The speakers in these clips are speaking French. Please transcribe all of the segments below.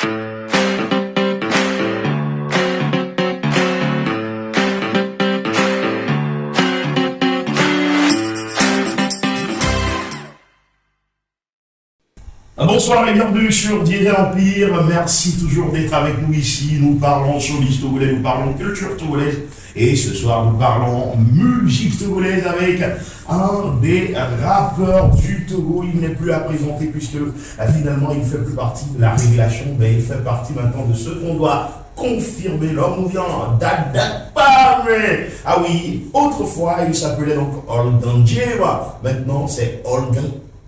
Bonsoir et bienvenue sur Diesel Empire. Merci toujours d'être avec nous ici. Nous parlons showbiz togolais, nous parlons culture togolaise. Et ce soir, nous parlons musique togolaise avec un des rappeurs du Togo. Il n'est plus à présenter puisque finalement, il ne fait plus partie de la révélation, mais il fait partie maintenant de ce qu'on doit confirmer. L'homme vient d'Adakpame. Ah oui, autrefois, il s'appelait donc Olganjeva. Maintenant, c'est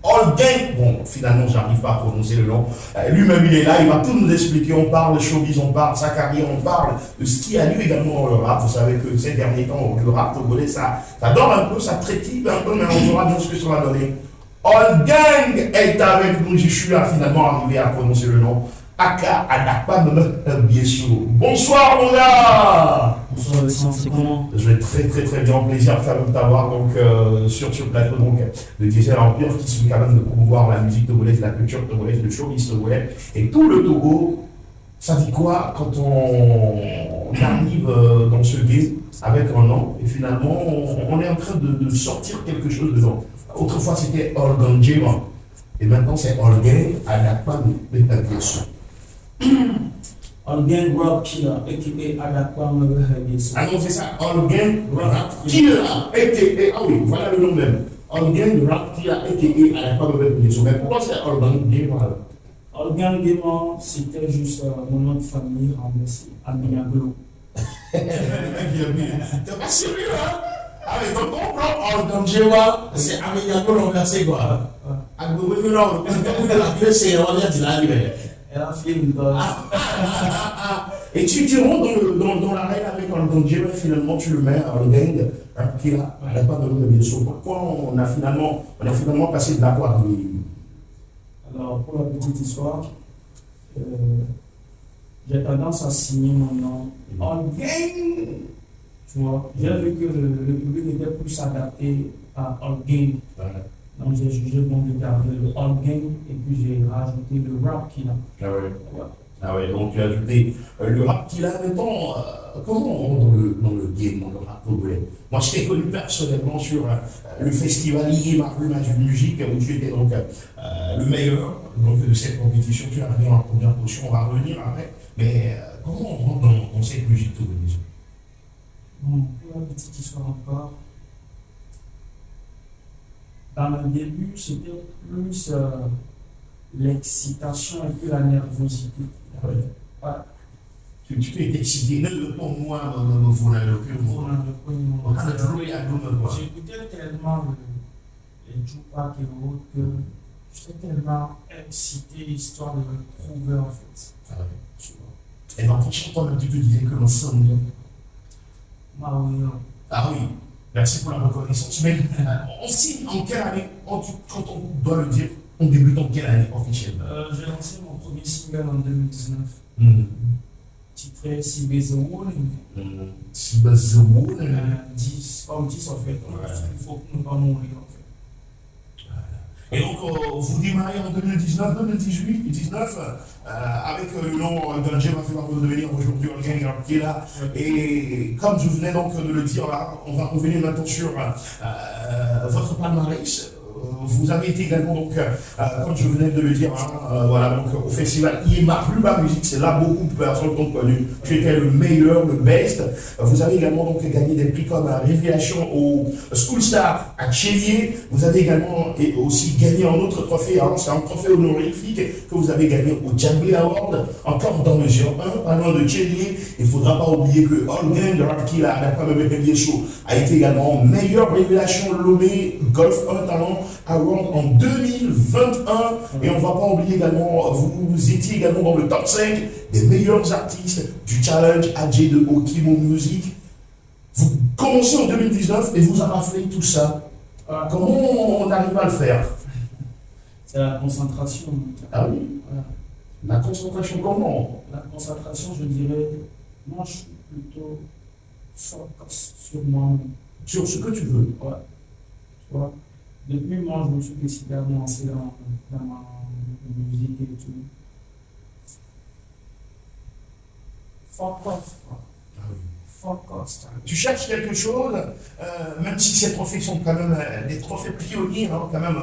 Olgain, bon, finalement, j'arrive pas à prononcer le nom. Lui-même, il est là, il va tout nous expliquer. On parle de showbiz, on parle de sa carrière, on parle de ce qui a lieu également dans le rap. Vous savez que ces derniers temps, le rap togolais, ça dort un peu, ça trétille un peu, mais on verra bien ce que ça va donner. Olgain est avec nous, je suis là finalement arrivé à prononcer le nom. Aka Adakpa, bien sûr. Bonsoir, mon gars! Bonsoir Vincent, c'est comment? Je vais très bien, plaisir de t'avoir donc sur ce plateau donc de Diesel Empire qui se fait quand même de promouvoir la musique togolaise, la culture togolaise, le showbiz togolais et tout le Togo. Ça dit quoi quand on arrive dans ce game avec un nom et finalement on est en train de sortir quelque chose dedans. Autrefois c'était Olganjeva et maintenant c'est Olgain Adakpa de Olgain Rap Killer, a.k.a. Adakpame Bebeso. Ah non, c'est ça, Olgain Rap Killer, a.k.a. Ah oui, voilà le nom même. Olgain Rap Killer, a.k.a. Adakpame Bebeso. Mais pourquoi c'est Olgain Gema? Olgain Gema, c'était juste mon nom de famille renversé, Aminaglo. T'es pas sérieux, hein? Ah mais donc on prend Olgain Gema, c'est Aminaglo renversé quoi. Ah vous voyez non, quand vous l'avez c'est on vient de l'arriver. Elle a fait une dose. Et tu rentres dans l'arène avec Olgain Gema, finalement tu le mets à Olgain Rap Killer, Adakpame Bebeso. Pourquoi on a finalement passé de là pour arriver? Alors, pour la petite histoire, j'ai tendance à signer mon nom Olgain. Tu vois, j'ai vu que le public était plus adapté à Olgain. Donc j'ai jugé bon de garder le Olgain et puis j'ai rajouté le Rap Killer. Ah ouais. Ouais. Ah ouais, donc tu as ajouté le rap qu'il a maintenant. Comment on rentre dans le game, dans le rap togolais? Moi, je t'ai connu personnellement sur le festival Iémaruma du musique où tu étais donc le meilleur donc, de cette compétition. Tu es arrivé en première position, on va revenir après. Mais comment on rentre dans cette musique togolaise? Bon, pour la petite histoire encore, dans le début, c'était plus l'excitation et puis la nervosité. Ah ouais. Ouais. Tu t'es excité, ne pour moi, vous n'avez J'écoutais tellement les Tupac et autres que j'étais tellement excité, histoire de me prouver en fait. Ah ouais. Tu vois. Et donc, quand tu entends, tu te disais que l'ensemble. Ah oui, non. Ah oui, merci pour la reconnaissance. Mais on signe en quelle année? Quand on doit le dire, on débute en quelle année officiellement? J'ai lancé mon premier single en 2019. Titré Sibezoun. Sibezoun. 10, comme 10 en fait. Ouais. Il faut que nous pas mourir en fait. Et donc, vous démarrez en 2019, 2018, 2019, avec le nom d'un Jema qui va devenir aujourd'hui Olgain Rap Killer. Et comme je venais donc de le dire là, on va revenir maintenant sur votre palmarès. Vous avez été également, donc, comme je venais de le dire, voilà, donc, au festival Iémaruma Musique, c'est là beaucoup de personnes t'ont connu. Tu étais le meilleur, le best. Vous avez également donc, gagné des prix comme Révélation au School Star à Tchélier. Vous avez également aussi gagné un autre trophée, c'est un trophée honorifique que vous avez gagné au Djambi Award, encore dans le Géant 1, pas loin de Tchélier. Il ne faudra pas oublier que Olgain Rap Killer Adakpame Bebeso a été également meilleure révélation Lomé Golf 1 Talent Award en 2021. Et on ne va pas oublier également, vous étiez également dans le top 5 des meilleurs artistes du challenge AJ de Okimo Music. Vous commencez en 2019 et vous avez raflé tout ça. Comment on arrive à le faire? C'est la concentration. Ah oui? Voilà. La concentration comment? La concentration, je dirais, moi je suis plutôt focus sur moi-même. Sur ce que tu veux. Ouais. Tu vois? Depuis moi, je me suis décidé à me lancer dans ma musique et tout. fuck off. Ah oui. Fuck off. Tu cherches quelque chose, même si ces trophées sont quand même des trophées pionniers, hein, quand même,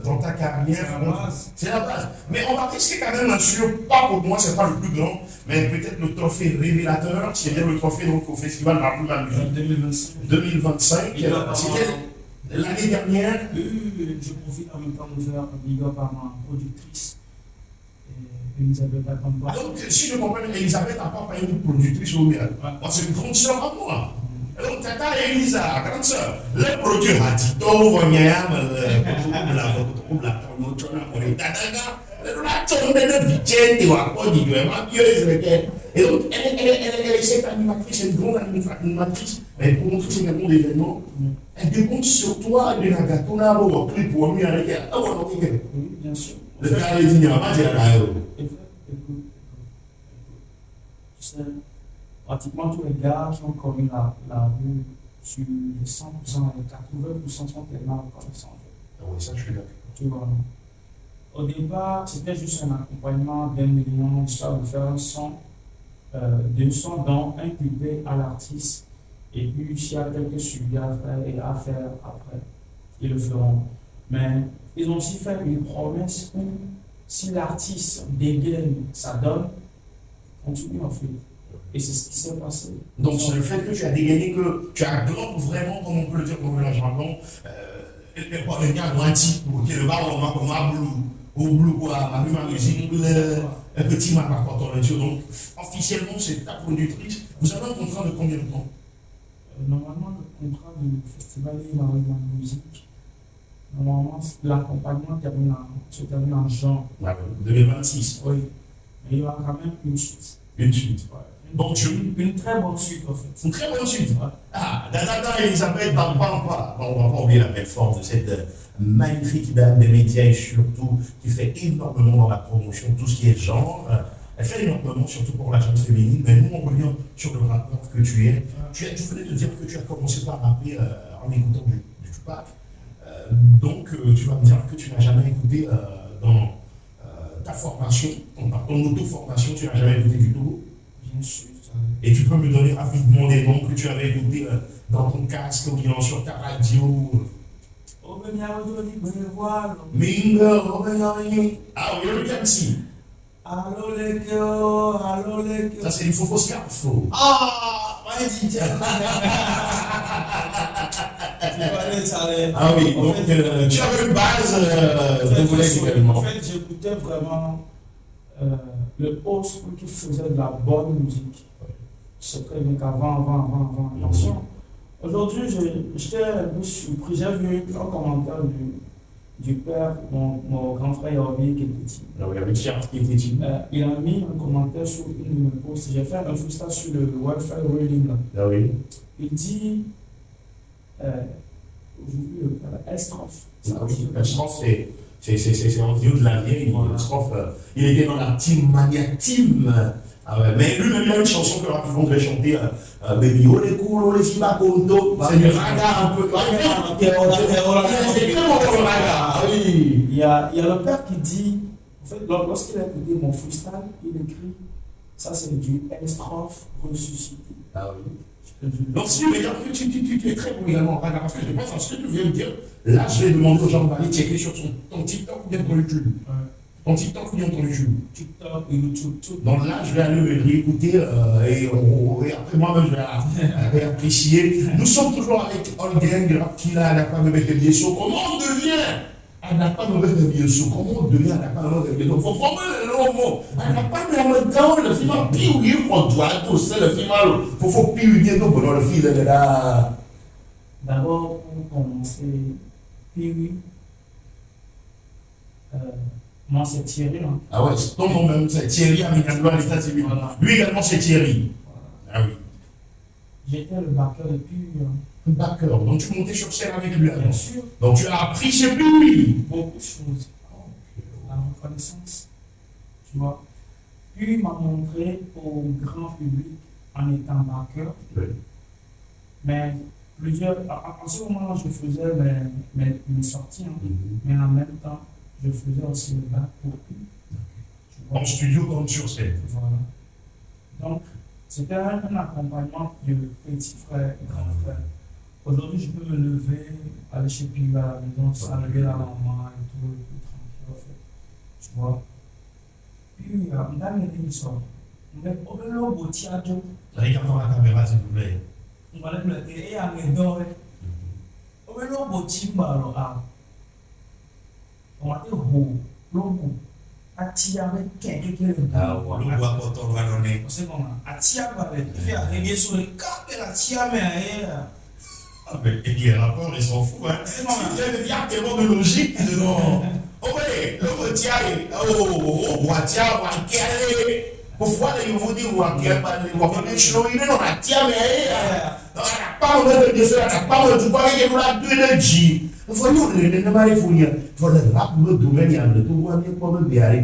dans ta carrière. C'est la base. C'est la base. Mais on va rester quand même sur, pas pour moi, c'est pas le plus grand, mais peut-être le trophée révélateur, c'est-à-dire le trophée donc, au Festival Marcoula Musique 2025. C'était l'année dernière. Je profite en même temps de faire un big up à ma productrice, Elisabeth Atamba. Alors, si je comprends, Elisabeth n'a pas payé une productrice au miel. Moi, c'est une grande sœur à moi. Alors, tata Elisa, grande sœur, le produit a dit, tout va bien, et donc, elle est cette animatrice, une grande animatrice, elle promotrice également d'événements. Elle dépend sur toi de la gâteau, là, pour pour mieux avec elle. Ah, oui, bien sûr. le gars, il dit, il n'y a pas de la Écoute, tu sais, pratiquement tous les gars qui ont connu la rue sur les 100%, les 80% sont tellement reconnaissants en fait. Ah oui, ça, je suis d'accord. Tu vois. Au départ, c'était juste un accompagnement d'1 million, histoire de faire un son, deux sons dont un couplet à l'artiste. Et puis, s'il y a quelques suivis à faire après, ils le feront. Mais ils ont aussi fait une promesse où, si l'artiste dégaine sa donne, continue en fait. Et c'est ce qui s'est passé. Donc, c'est le fait que tu as dégainé, que tu as globé vraiment, comme on peut le dire dans le jargon, le gars grandi, qui le va au bleu, quoi, ma musique, un petit map à quand on est donc, officiellement, c'est ta productrice. Vous avez un contrat de combien de temps? Normalement, le contrat du festival est dans la musique. Normalement, l'accompagnement se termine en juin. 2026. Oui. Mais il y aura quand même une suite. Une suite. Ouais. Donc, Une très bonne suite, en fait. Une très bonne suite. Ouais. Ah, Dada Elisabeth, on ne va pas oublier la belle force de cette magnifique dame des médias et surtout qui fait énormément dans la promotion, tout ce qui est genre. Elle fait énormément, surtout pour la gente féminine, mais nous, on revient sur le rappeur que tu es. Tu venais de dire que tu as commencé par rapper en écoutant du Tupac. Donc, tu vas me dire que tu n'as jamais écouté dans ta formation, ton auto-formation, tu n'as jamais écouté du tout. Bien sûr. Et tu peux me donner rapidement des noms que tu avais écoutés dans ton casque ou bien sur ta radio. Mingo, ah oui, le Kansi. Allô les gars, allô les gars. Ça, c'est du faux scarfo. Ah, vas-y, tiens. Ah oui, donc tu avais une base de volet également. En fait, j'écoutais vraiment le old school qui faisait de la bonne musique. C'est très bien qu'avant. Attention. Aujourd'hui, j'étais un peu surpris. J'ai vu un commentaire du père, mon grand frère Hervé qui est petit. Ah oui, avec Charles qui était petit. Il a mis un commentaire sur une de mes posts. J'ai fait un freestyle sur le Wi-Fi Reading. Ah oui. Il dit aujourd'hui le Estrophe. Estrophe, c'est un vieux de la vieille. Estrophe, il était dans la team Mania Team. Ah ouais, mais lui-même, il a une chanson que rapidement devait chanter Baby, oh les cool, oh les filles, c'est du raga un peu. C'est vraiment le raga. Oui. Il y a le père qui dit, en fait, lorsqu'il a écouté mon freestyle, il écrit ça, c'est du Estrophe ressuscité. Ah oui. Donc, si tu veux dire que tu es très bon également en raga, parce que je pense à ce que tu viens de dire, là, je vais demander aux gens d'aller checker sur ton TikTok ou bien ton YouTube. Ton TikTok ou bien ton YouTube? TikTok et YouTube, tout. Donc là, je vais aller me réécouter et après moi-même, je vais réapprécier. Nous sommes toujours avec All Gang, qui là, n'a pas de mettre bien sûr. Comment on devient? Elle n'a pas de mettre bien sûr. Comment on devient? Elle n'a pas de mettre bien sûr. Il faut former le mot. Elle n'a pas de mettre temps. Le film a pire pour toi. C'est le film. Il faut pire donc dans le film là. D'abord, pour commencer, pire. Moi, c'est Thierry. Hein. Ah ouais, ton nom même, c'est Thierry Aminando à l'État civil. Voilà. Lui également, c'est Thierry. Voilà. Ah oui. J'étais le backer depuis. Le backer. Donc tu montais sur scène avec lui. Bien sûr. Donc tu as appris chez lui. Beaucoup de choses. La reconnaissance. Tu vois. Puis il m'a montré au grand public en étant backer. Oui. Mais en ce moment, je faisais mes sorties. Hein. Mais en même temps, je faisais aussi le bac pour lui. En studio comme sur scène. Voilà. Donc, C'était un accompagnement de petit frère, grand frère. Aujourd'hui, je peux me lever, aller chez Piva à la maison, saluer la maman et tout tranquille, en fait. Tu vois. Puis, on a une émission. On a un beau théâtre. Regardez la caméra, s'il vous plaît. On va le mettre et à mes dents. On a un beau timba, on a un beau logo. Attirer quelqu'un. Ah, on le voit quand on va donner. On sait comment. Attirer avec. Il fait arriver sur le cap et attirer, mais ailleurs. Et les rapports, ils s'en foutent. Hein. Il y a tellement de logique dedans. Oh, oui, le retien, on va tirer, on va caler. Pourquoi les nouveaux disent, on va caler, on va faire des choses, on va tirer, mais on n'a pas de Dieu, on n'a pas de Dieu, on n'a pas de Dieu. Il faut nous le demander, il faut le rap, le domaine, il y a le tout, il y a le problème, il y a le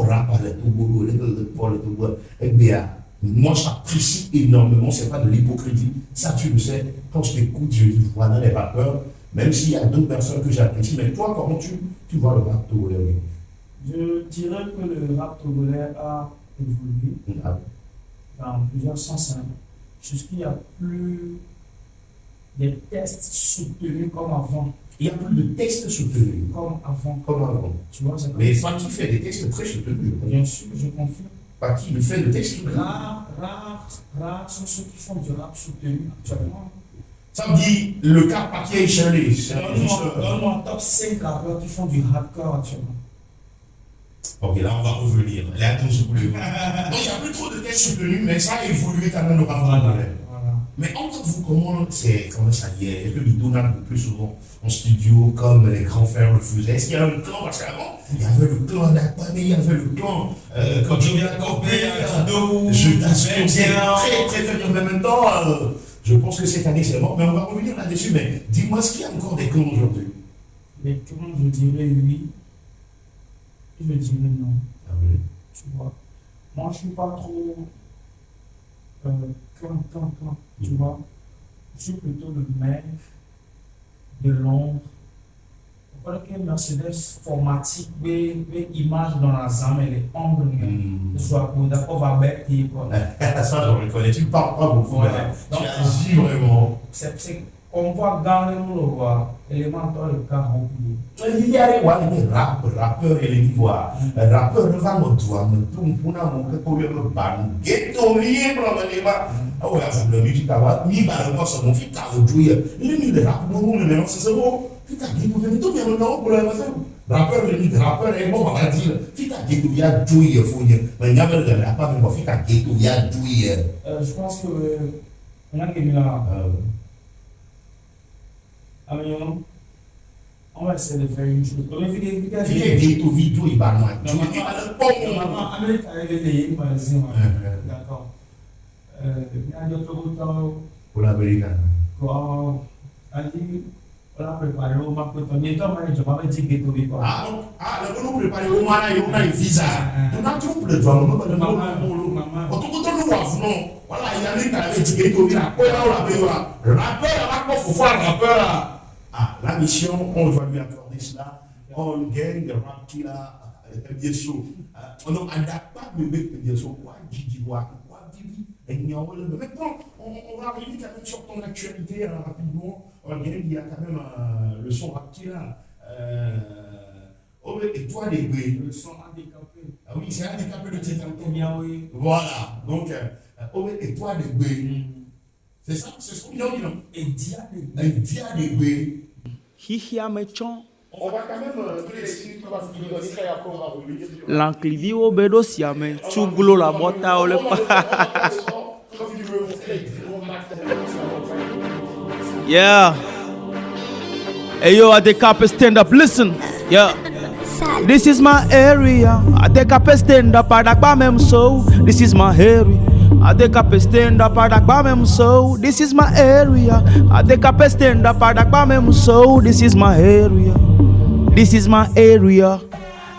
rap, le tout, le tout, bien. Moi, j'apprécie énormément, c'est pas de l'hypocrisie. Ça, tu le sais, quand je t'écoute, je vois dans les rappeurs, même s'il y a d'autres personnes que j'apprécie. Mais toi, comment tu vois le rap togolais? Je dirais que le rap togolais a évolué dans plusieurs sens. Jusqu'il n'y a plus des tests soutenus comme avant. Il n'y a plus de textes soutenus. Comme avant. Comme avant. Tu vois, c'est mais pas qui fait des textes très soutenus. Bien sûr, je confirme. Pas qui le fait de textes soutenus. Rares sont ceux qui font du rap soutenu actuellement. Ça me dit le cas Paquet et Shirley. Donne-moi top 5 rappeurs qui font du hardcore actuellement. Ok, là on va revenir. Là, tout se plus. Donc il n'y a plus trop de textes soutenus, mais ça a évolué quand même le rap togolais. Mais entre vous, comment ça y est? Est-ce que les Donald le plus souvent en studio, comme les grands frères le faisaient? Est-ce qu'il y a un clan? Parce qu'avant, il y avait le clan d'Akpame, il y avait le clan quand je viens camper, je t'assure, c'est très dur. Mais en même temps, je pense que cette année c'est mort. Mais on va revenir là-dessus. Mais dis-moi, est-ce qu'il y a encore des clans aujourd'hui? Les clans, je dirais oui. Et je dirais non. Ah oui. Tu vois. Moi, je ne suis pas trop clan. Tu vois, je suis plutôt le mec de l'ombre. Pourquoi que Mercedes formatique, mais image dans la zame, elle est ombre. Je suis d'accord, va bêter. Ça, je reconnais. Tu ne parles pas beaucoup. Tu agis vraiment. C'est qu'on voit dans les mots, élémentaire le cas rempli. Il y a des rappeurs et les niveaux. Rappeurs ne vont pas toi, mais tout le monde a mon copain le ban. Ghetto libre, ah ouais, la musique à voir, ni par rapport à mon fils à jouer. Il est rap, non, mais c'est bon. Fita ghetto, mais tout bien non pour la maison. Rappeur le rappeur est bon, on va dire. Fita ghetto, il y a jouer, mais il y a le rappeur, mais fita ghetto, il y a jouer. Je pense que on a gagné là. On va essayer de faire une chose. Fita ghetto, vidéo, il va mal. Tu vas le bon. Maman, Amérique a révélé, il m'a dit, d'accord. Il y a d'autres autres. Pour l'Amérique. Quoi? Ali, on a préparé au m'a préparé. Toi, je m'avais dit que tu veux ah, le préparé au mana, il y a un visa. Tu n'as tout le droit, on va maman. On te donne le waf, non. Voilà, il y a un qui avait dit que tu veux la paix, la paix, la rappeur, il faut voir rappeur. Ah, la mission, on doit lui accorder cela. On gagne le rap qui a, bien sûr. On n'adapte pas de mec, bien sûr, quoi, Gigi, quoi, Vivi. Maintenant, on va arriver quand même sur ton actualité rapidement. Il y a quand même le son rap qui est là. Et toi, les bruits. Le son handicapé. Ah oui, c'est handicapé le titre. Bien, oui. Voilà. Donc, et toi, les bruits. C'est ça, c'est ce qu'on dit, non? Et dia des bruits. Hihia mechon. On va quand même donner les signes pour la finir et après on va revenir. L'anclivi au bedo siame. Chuglo la bota ou le pa. Yeah. Hey yo, at the cap stand up, listen. Yeah. This is my area. At the cap stand up, adakba mem so. This is my area. At the cap stand up, adakba mem so. This is my area. At the cap stand up, adakba mem so. This is my area. This is my area.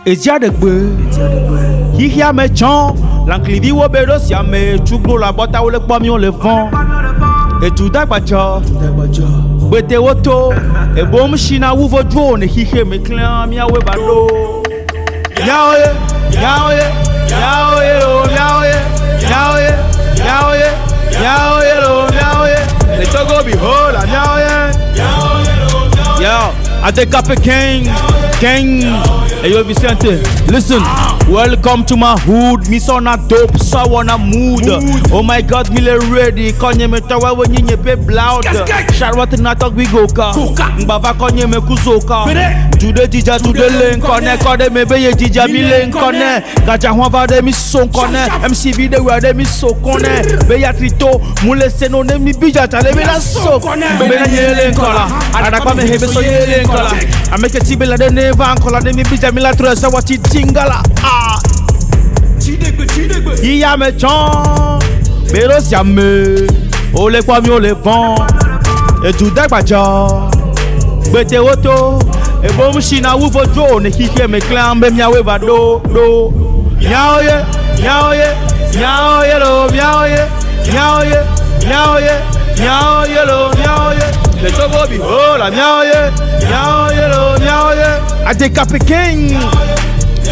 Eja de gbe. Hihia me chon. L'anclivi wo bedo siame. Chuglo la bota ou le pomion le vent. Et tout d'agbaja. Bete woto. Et bom china ou vo drone. Hihe me clan mia we bado. Yaoye. Yaoye. Yaoye. Yaoye. Yaoye. Yaoye. Adecape King. Hey yo Vicente, listen. Welcome to my hood. Me son a dope, so I wanna mood. Oh my God, me le ready. Konye me tawa when you be loud. Charlotte na talk we go ka. Mbava konye me kuzoka. Today dija today link connect. Kode me beye dija mi link connect. Gaja hwa de mi son connect. MCV de wa de mi so connect. Beya trito, mule seno ne mi bija chale me la so connect. Be na yele nkola. Adakwa me hebe so yele nkola. I make a tibela de neva nkola de mi bija mi la tresa wati tingala. Iya me chon, pero siame. Ole kwa mi ole bon. E tu dagbaja. Bete woto. E bom shina wuvo jo ne kike me klambe miawe va do. Miaoye, miaoye, miaoye lo, miaoye, miaoye, miaoye, miaoye lo, miaoye. Le chogo bi hola, miaoye, miaoye lo, miaoye. Adecape King.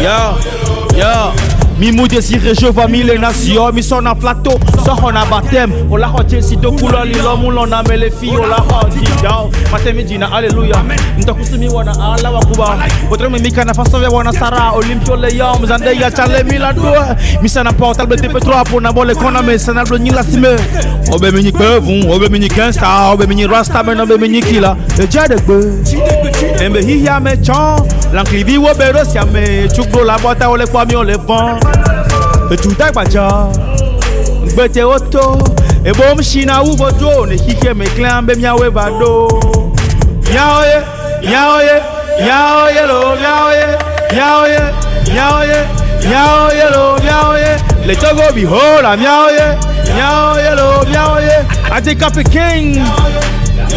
Yo. Mi mou désiré, je vois mille nations. Mi son en plateau, so on a baptême. On l'a rodé si de couleur, l'homme, on a mis les filles, on l'a rodé. Yo, maté mi dina, alléluia. Nta kusumi wana ala wakuba. Votre mi kana façon wana sara. Olympio le yom, zande ya chale mi la doa. Mi sana portal bete petro pour na bole kona me sana blo ni la sime. Obe mi ni pevun, obe mi ni gangsta, obe mi ni rasta, men obe mi ni killer. Le jade gbe. Embe hiya me chan. L'anclivi wo bero siame. Chukdo la boîte ole kwa mi ole bon. E tu dagbaja. Bete oto. E bom shina uvo jo ne kike me klambe miawe vado. Miaoye, miaoye, miaoye lo, miaoye, miaoye, miaoye, miaoye lo, miaoye. Le chogo bi hola, miaoye, miaoye lo, miaoye. Adecape King.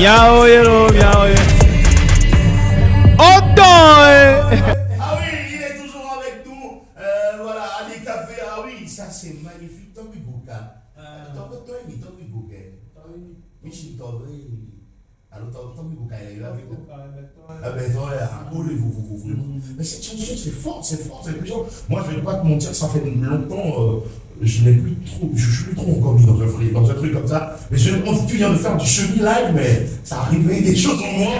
Miaoye lo, miaoye. Otoy. Ah oui, il est toujours avec nous. Voilà, Adecape, ah oui, ça c'est magnifique. Tommy Bouka. Tommy Bouka. Michel Tobré. Alors, Tommy Bouka, il est là avec nous. Ah ben, vous. Mais cette chanson, c'est fort. Moi, je vais pas te mentir, ça fait longtemps. Je suis plus trop encore mis dans un truc comme ça. Mais tu viens de faire du semi live, mais ça arrivait des choses en moi.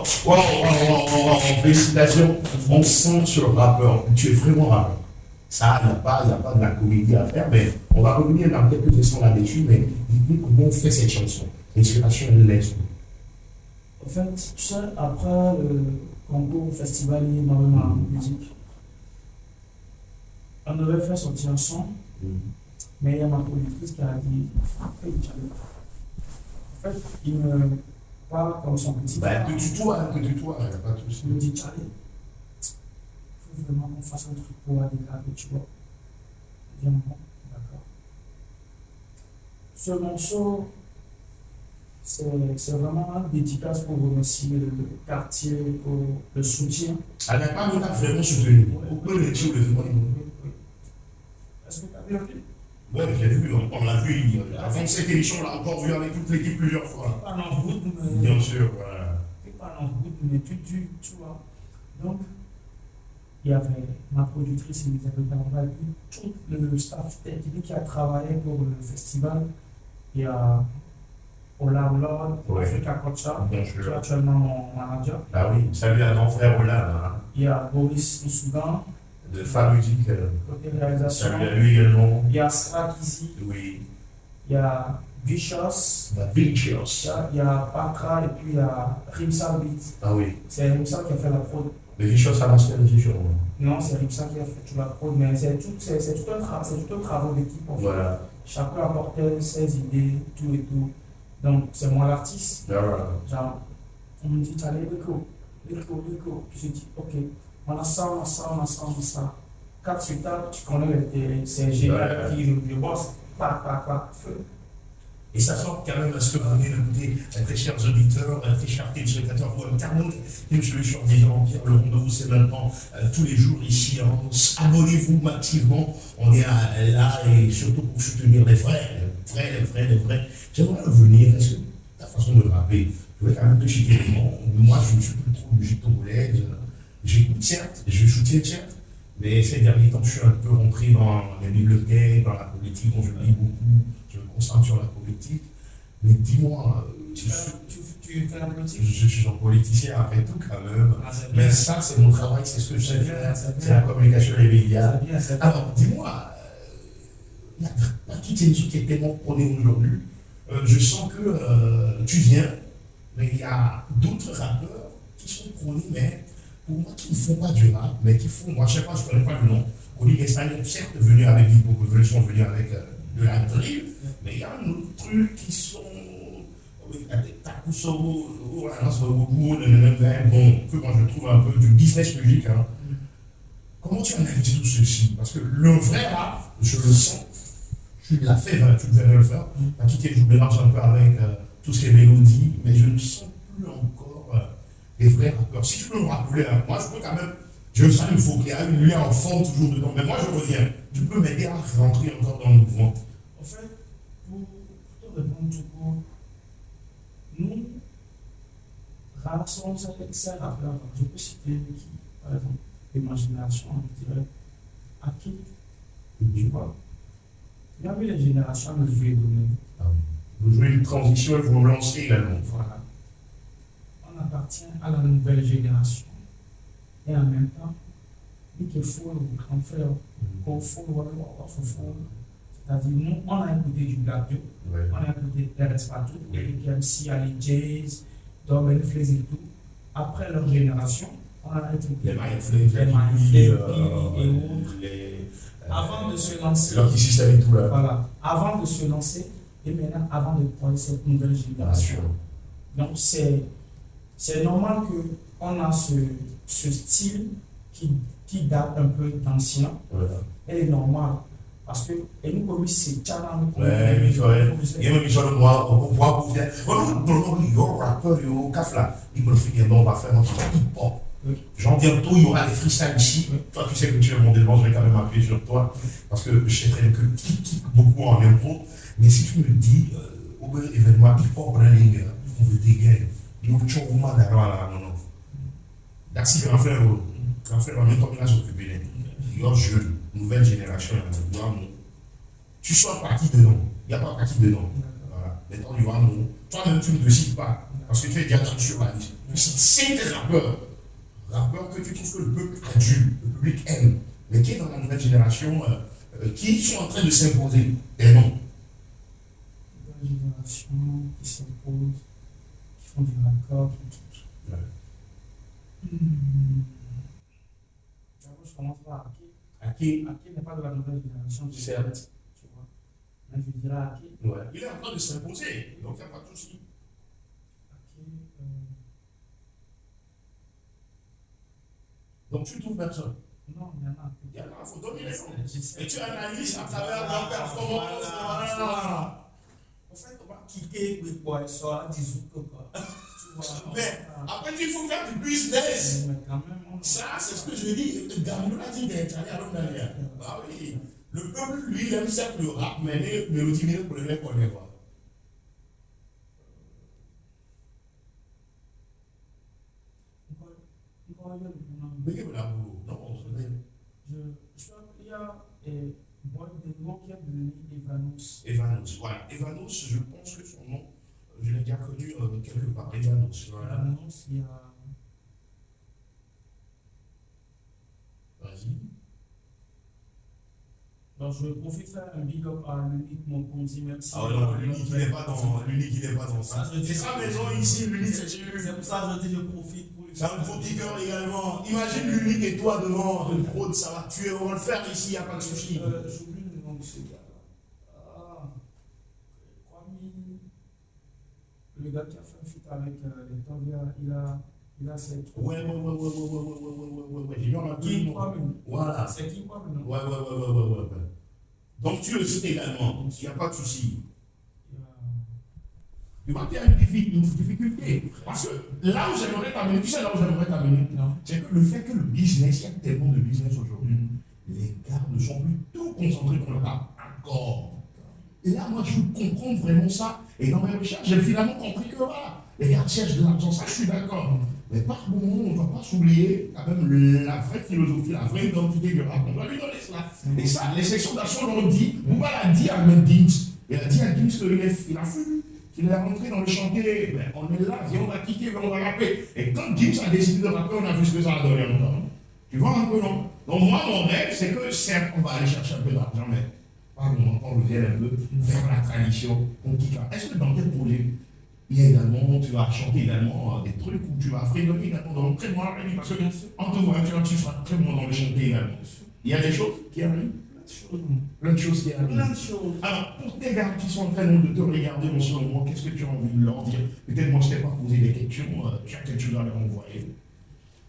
Franchement, waouh, félicitations. On sent sur le rappeur. Tu es vraiment rappeur. Ça, il n'y a pas de la comédie à faire, mais on va revenir dans quelques instants là-dessus. Mais dis-nous comment on fait cette chanson. L'inspiration, elle laisse. En fait, tu sais, après le concours festival énormément de musique, on devait faire sortir un son, mais il y a ma productrice qui a dit en fait, il me parle comme son petit frère. Que tu toi, il n'y a pas de souci. Il me dit Charlie, il faut vraiment qu'on fasse un truc pour Adecape, tu vois. Je dis bon, d'accord. Ce morceau, c'est vraiment une dédicace pour remercier le quartier pour le soutien. Adecape nous a vraiment soutenu. Pourquoi le dire le vrai? Est-ce que tu as vu le clip? Oui, j'ai vu, on l'a vu. Avant cette émission, on l'a encore vu avec toute l'équipe plusieurs fois. Pas en route, mais. Bien sûr, voilà. Pas en route, mais tu vois. Donc, il y avait ma productrice Elisabeth Arba et puis tout le staff technique qui a travaillé pour le festival. Il y a Ola Africa Kocha, qui est actuellement mon manager. Ah oui, salut à grand frère Ola. Il y a Boris Nsoudan. De Femme Musique. Côté réalisation. Salut à lui également. Il y a Strak ici. Oui. Il y a Vicious. Il y a Patra et puis il y a Rimsa Beat. Ah oui. C'est Rimsa qui a fait la prod. Mais Vicious à l'ancienne, c'est sûr. Non, c'est Rimsa qui a fait toute la prod, mais c'est tout un travail d'équipe en fait. Voilà. Chacun apportait ses idées, tout et tout. Donc c'est moi l'artiste. Voilà. Genre, on me dit, allez, l'écho. Puis je dis, ok, on a ça. 4 sur 4, tu connais c'est génial qui le boss. Feu. Et ça sort quand même à ce que vous venez d'écouter, très chers auditeurs, très chers téléspectateurs, vous internautes, et je suis sur Vision, le rendez-vous c'est maintenant tous les jours ici. Abonnez-vous massivement, on est là et surtout pour soutenir les vrais. J'aimerais revenir, est-ce que ta façon de rapper, je voulais quand même te citer les noms. Moi je ne suis plus trop musique congolaise, j'écoute certes, je soutiens certes, mais ces derniers temps je suis un peu rentré dans les bibliothèques, dans la politique, dont je lis beaucoup. Je me concentre sur la politique, mais dis-moi. Tu tu fais la politique? Je suis un politicien après tout quand même. Ah, c'est bien. Mais ça, c'est mon travail, c'est ce que je sais C'est bien, faire. c'est bien. C'est la communication et les médias. C'est bien, c'est bien. Alors, dis-moi, il y a toute cette musique qui est tellement prônée aujourd'hui. Je sens que tu viens, mais il y a d'autres rappeurs qui sont prônés, mais pour moi, qui ne font pas du rap, mais qui font, moi je ne sais pas, je ne connais pas le nom. Oli Espagnol, certes, venu avec des sont venus avec de la drill, mais il y a un autre truc qui sont. Takuso, bon, que moi je trouve un peu du business music. Hein. Comment tu analyses tout ceci? Parce que le vrai rap, je le sens, tu l'as fait, tu devrais le faire. Je mélange un peu avec tout ce qui est mélodie, mais je ne sens plus encore les vrais rappeurs. Si tu peux me rappeler, moi je peux quand même, je sens qu'il faut qu'il y ait une lumière en forme toujours dedans, mais moi je reviens. Tu peux m'aider à rentrer encore dans le mouvement. En fait, pour te répondre tout court, nous, rassons ces rappeurs, je peux citer qui, par exemple, Imagination, je dirais, à qui, tu vois. Il y avait les générations de vieux domaines. Vous jouez une transition et vous me lancez également. Voilà. On appartient à la nouvelle génération. Et en même temps, il faut le grand frère, qu'on faut c'est-à-dire, nous, on a écouté du Black Joe, on a écouté Terence Patou, Eric MC, Ali Jays, Dorman Flays et tout. Après leur génération, on a écouté les Mindflays, et autres. Avant de se lancer, voilà. Avant de se lancer, et maintenant avant de prendre cette nouvelle génération. Donc c'est normal qu'on a ce style qui date un peu d'ancien. Voilà. Elle est normale. Parce que nous comme c'est challenge. Ouais, mais il y a même Michel Noir, on voit pour faire. Yo rappeur, yo kafla, il me fait on va faire notre hip-hop. Genre bientôt il y aura des freestyles ici. Toi tu sais que tu es mon débat, je vais quand même appuyer sur toi. Parce que je sais très bien que kick beaucoup en impro. Mais si tu me dis, au événement hip-hop, on veut dégager. Yo chouma derrière non. D'axi grand frère, en même temps il a s'occuper. Yo jeune, nouvelle génération, tu sois parti dedans, il n'y a pas parti dedans. Voilà. Maintenant, il y aura non. Toi-même, tu ne te cites pas, parce que tu es déjà sur la liste. Tu cites 5 rappeurs que tu trouves que le peuple adulte, le public aime, mais qui est dans la nouvelle génération, qui sont en train de s'imposer. Et non. Nouvelle génération qui s'impose, qui font du raccord, Ouais. D'abord, je commence par Aki n'est pas de la nouvelle génération. Certes. Tu vois. Mais je dirais Aki. Ouais. Il est en train de s'imposer, donc il n'y a pas de souci. Aki. Donc tu ne trouves personne. Non, il y en a. Il y en a, il faut donner les noms. Et tu analyses à travers leur performance. Voilà. En fait, on va quitter le boy, ça, 10 jours, quoi. Mais après, il faut faire du business. Mais quand même, ça, c'est ce que je dis. Gamou l'a dit d'être allé à l'homme derrière. Ah oui. Le peuple, lui, il aime certes le rap, mais les mélodies minutes pour les mecs qu'on quoi. Mais il y a non, il y a Boy Dengo qui a donné Evanos. Evanos, voilà. Evanos, je pense que son nom, je l'ai déjà connu quelque part. Evanos, voilà. Evanos, il y a. Vas-y. Donc, je profite de faire un big up à l'unique Monconzi, même si. Ah ouais, non, l'unique, il n'est pas dans ça. C'est sa maison ici, l'unique, c'est chez lui. C'est pour ça que je dis, je profite pour lui. C'est un gros kicker également. Imagine l'unique et toi devant une prod, ça va tuer. On va le faire ici, il n'y a pas de souci. J'oublie le nom de ce gars. Le gars qui a fait un feat avec les Tovia, il a cette. Ouais. King Kwame. Voilà. C'est King Kwame, non? Ouais. Donc tu le cites également, il n'y a pas de souci. Il va y avoir une difficulté. Parce que là où j'aimerais t'amener, tu sais là où j'aimerais t'amener, c'est que le fait que le business, il y a tellement de business aujourd'hui, les gars ne sont plus tout concentrés dans le rap encore. Et là, moi, je comprends vraiment ça. Et dans mes recherches, j'ai finalement compris que voilà, les gars cherchent de l'argent, ça je suis d'accord. Mais par moment, on ne doit pas s'oublier quand même la vraie philosophie, la vraie identité du rap. On doit lui donner cela. Et ça, les sections d'action l'ont dit, Bouba l'a dit à Ahmed Dins. Il a dit à Dins qu'il a fui. qu'il est rentré dans le chantier, ben, on est là, viens, on va quitter, on va rapper. Et quand Gims a décidé de rapper, on a vu ce que ça a donné encore. Tu vois un peu, non? Donc moi, mon rêve, c'est que certes, on va aller chercher un peu d'argent, mais pas moment on revienne un peu vers la tradition, on quitte là. Est-ce que dans tes projets, il y a également, tu vas chanter également des trucs où tu vas fredonner également dans le très noir, parce que en te voyant, tu seras très bon dans le chanter également. Il y a des choses qui arrivent. Plein de choses qui arrivent. Plein de choses. Alors, pour tes gars qui sont en train de te regarder en ce moment, qu'est-ce que tu as envie de leur dire? Peut-être moi, je ne t'ai pas posé des questions, tu as quelque chose à leur envoyer.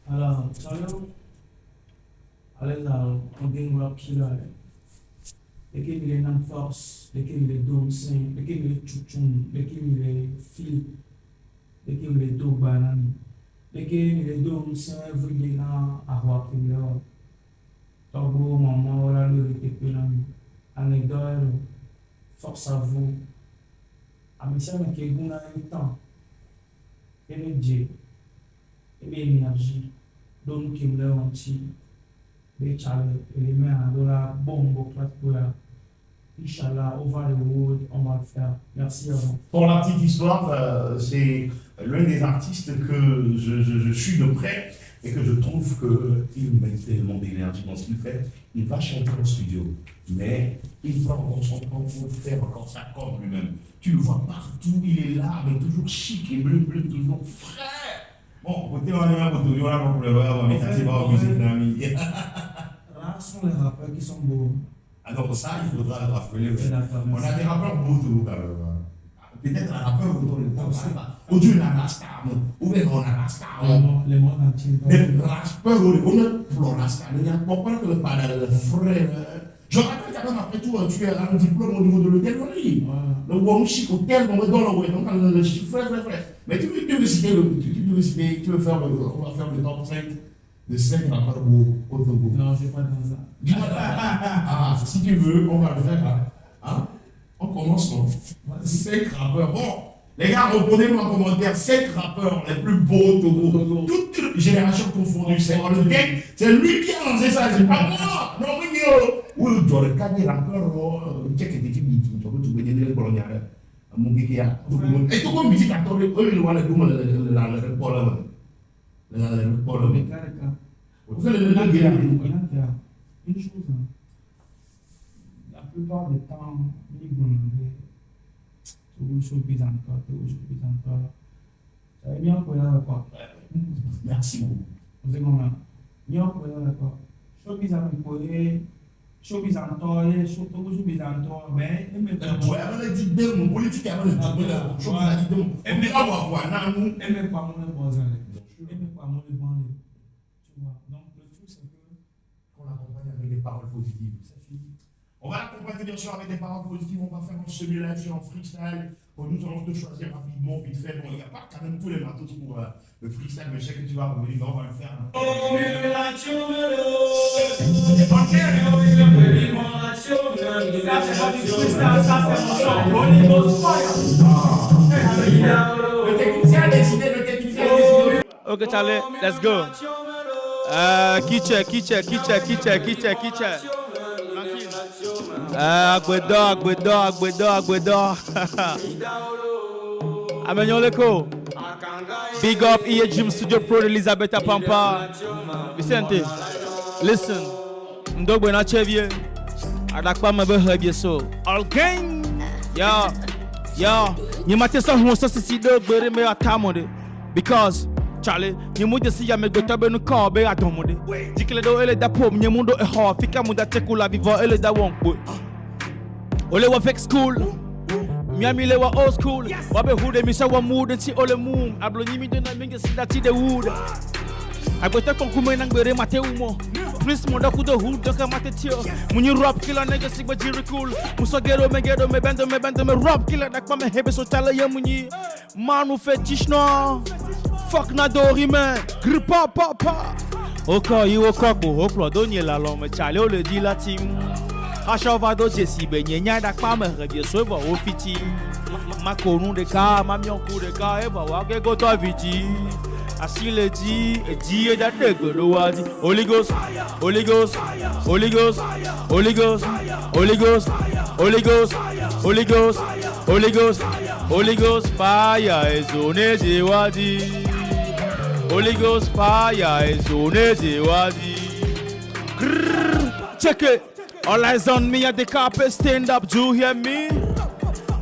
Alors, salut. Allez là, on gagne rap qui là. L'équipe il est dans force, l'équipe il est dansant, l'équipe il est chouchoum, l'équipe il est fil, l'équipe il est do banane, l'équipe il est dansant, il est dans arrois qui là. Togo, maman, voilà le l'équipe là. Anecdote, force à vous. Amisha mais qui guna un temps, énergie, énergie, donc qui me l'a anti. Les chalets, les mains dans la bombe au plateau. Inch'Allah, over the world, on va le faire. Merci à vous. Pour la petite histoire, c'est l'un des artistes que je suis de près et que je trouve qu'il met tellement d'énergie dans ce qu'il fait. Il va chanter en studio, mais il prend encore son temps pour faire encore sa com lui-même. Tu le vois partout, il est là, mais toujours chic et bleu, toujours frais. Bon, côté on est là, côté on est là, mais ça c'est pas musique d'ami. Là, ce sont les rappeurs qui sont beaux. Alors ça, il faudra le rappeler. On a des rappeurs beaux quand même. Peut-être un rappeur autour de la au-dessus de la Rasta, ouvert dans la Rasta. Les mots entiers. Les rappeurs, on a pour la Rasta. Il y a pas que le padre, le frère. Je rappelle quand même après tout, tu as un diplôme au niveau de l'hôtellerie. Le Wamouchik hôtel, on me donne le chiffre, frère. Mais tu veux citer, tu veux faire on va faire le top 5 de 5 rappeurs beaux. Non, je n'ai pas dans ça. Ah, si tu veux, on va le faire là. Hein? On commence non? 5 rappeurs. Bon, les gars, répondez-moi en commentaire 5 rappeurs les plus beaux Togo. Toute génération confondue. C'est le gang, c'est lui qui a lancé ça. C'est pas moi. Non, oui, yo. Oui, tu as le cas des rappeurs. Tu as des petits meetings. Tu as des coloniales. Mon gars, et tout le monde musique à toi, eux, ils voient le doux, le pôle. Le pôle. Vous faites le gars. Une chose, la plupart du temps, toujours encore. Ça veut bien pour quoi. Merci beaucoup. Vous avez comment? Bien pour quoi. Showbiz en toi, showbiz en toi, mais ouais, on a dit deux mots politiques avant de dire showbiz a dit deux mots. Et mais on va voir, non, nous. Et même pas mon bon et même pas mon bon. Tu vois. Donc le tout c'est que qu'on l'accompagne avec des paroles positives. Ça finit. On va l'accompagner bien sûr avec des paroles positives. On va faire un semi-live sur un freestyle. Nous allons te choisir rapidement, vite fait. Bon, il n'y a pas quand même tous les matos pour le freestyle, mais je sais que tu vas revenir, on va le faire. Le technicien a décidé, Ok, Charlie, let's go. Qui check. Agbedo. Amenyon Leko. Big up EA Gym Studio Pro Elizabeth Pampa. Vicente, listen. Ndogbe na chevye. Adakpa mebe hebye so. All gang. Yo. Nyimate sa huo so sisi dogbe me atamode. Because Charlie, nyemude si ya megota no ka be adomode. Dikle do ele da pom nyemundo e ho fika muda tekula vivo ele da wonkbo. Ole wa fake school. Miami le wa old school. Wabe hude mi sa wa mood and si ole moon. Ablo nyimi de na minge si dati de wood. Agbete konkume nang bere mate umo. Prince mo da kudo hood doka mate tio. Munyi rap killer nigga sigma jiri cool. Muso gero me bendo me rap killer dak pa me hebe so tala ye munyi. Manu fetish no. Fuck na dori man. Gripa papa. Oko yi okokbo oklo donye la lo me chale o le di la team. Achava Jesse Benyanya da Pama Rebiesova Ofiti Maconu de car, Mamionco de car, ever walk a go to Viti. I see le G that they go to what Holy Ghost, Holy Ghost, Holy Ghost, Holy Ghost, Holy Ghost, Holy Ghost, Holy Ghost, Holy Ghost, Holy Ghost fire is on Wadi. Holy Ghost fire is on Wadi. Check it. All eyes on me at the carpet, stand up, do you hear me?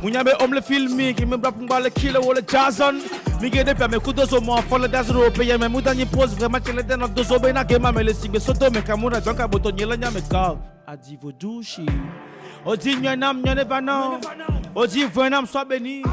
Munyabe omle film me, qui me brape le killer ou le Jason. Mi gede pe me kudo so mo follow das rope ye me muda ni pose vraiment chele den of do so be na game me le sigbe soto me kamuna jonka boto nyela nya me ka. Adi vodushi. Odi nyanam nyane vanan. Odi venam soit béni.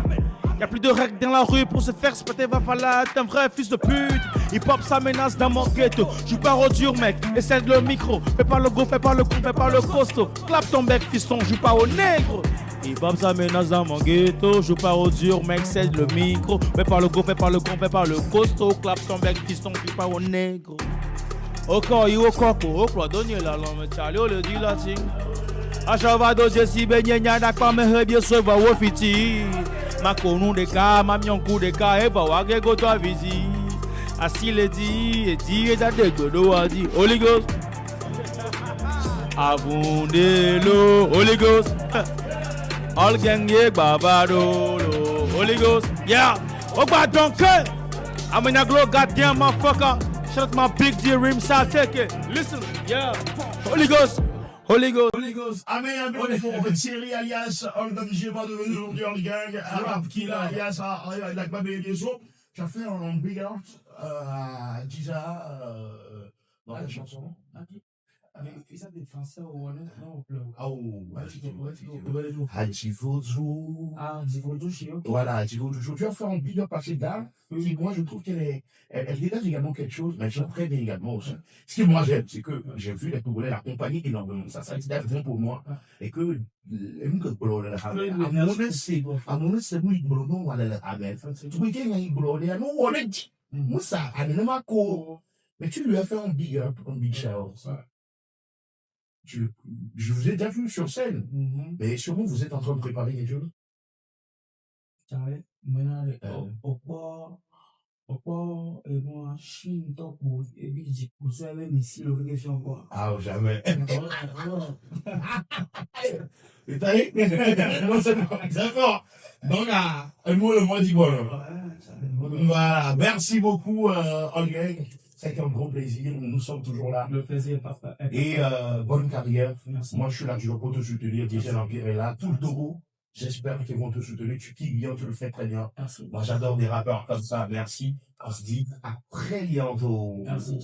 Y'a plus de règles dans la rue pour se faire spotter, va falloir être un vrai fils de pute. Hip hop ça menace dans mon ghetto. J'suis pas au dur mec, essaie de le micro. Fais pas le go, fais pas le con, fais pas le costaud. Clap ton bec fiston, joue pas au nègre. Hip hop ça menace dans mon ghetto. Joue pas au dur mec, cède le micro. Fais pas le go, fais pas le con, fais pas le costaud. Clap ton bec fiston, joue pas au nègre. Encore you au corpo, au quoi donner la langue, Charlie, le dit latin. A chavado Jesse Benyanya d'accord mais bien sûr va au fiti. Ma konou de ka, ma mionkou de ka, e va wage go to avisi. Asi le di, e di e da de godo wadi. Holy Ghost. Avundelo, Holy Ghost. All gang ye babado, Holy Ghost. Yeah, Ogba Donkey. I'm in a glow, goddamn motherfucker. Shout out my big dear rims, I'll take it. Listen, yeah. Holy Ghost. Holy Ghost. Holy Ghost. Amen. Pour Thierry alias Olden Jeba devenu aujourd'hui en gang. Arab Killa alias Lakba Beyeso. J'ai fait un big out à Giza dans la chanson. Ils savent des français ou non? Ah, Hajivozu. Ah, Divodu, Voilà, Hajivozu. Tu as fait un big up à cette dame. Qui, moi, je trouve elle dégage également quelque chose, mais elle chante très bien également aussi. Ce que moi j'aime, c'est que j'ai vu les Togolais l'accompagner énormément. Ça a été bon pour moi. Et que, à mon avis, c'est lui, non, voilà, amen. Tu peux dire, il y a non, on est dit. Moi, ça, mais tu lui as fait un big up, un big shout. Je vous ai déjà vu sur scène, mais sûrement vous êtes en train de préparer quelque chose. Ah, jamais. C'est fort. Donc, un mot le moins dit bon. Voilà. Merci beaucoup, Olga. C'était un grand plaisir. Nous sommes toujours là. Le plaisir est parfait. Et bonne carrière. Merci. Moi, je suis là toujours pour te soutenir. DJ L'Empire est là. Tout le Togo. J'espère qu'ils vont te soutenir. Tu kicks bien, tu le fais très bien. Merci. Moi, j'adore des rappeurs comme ça. Merci. On se dit à très bientôt. Merci.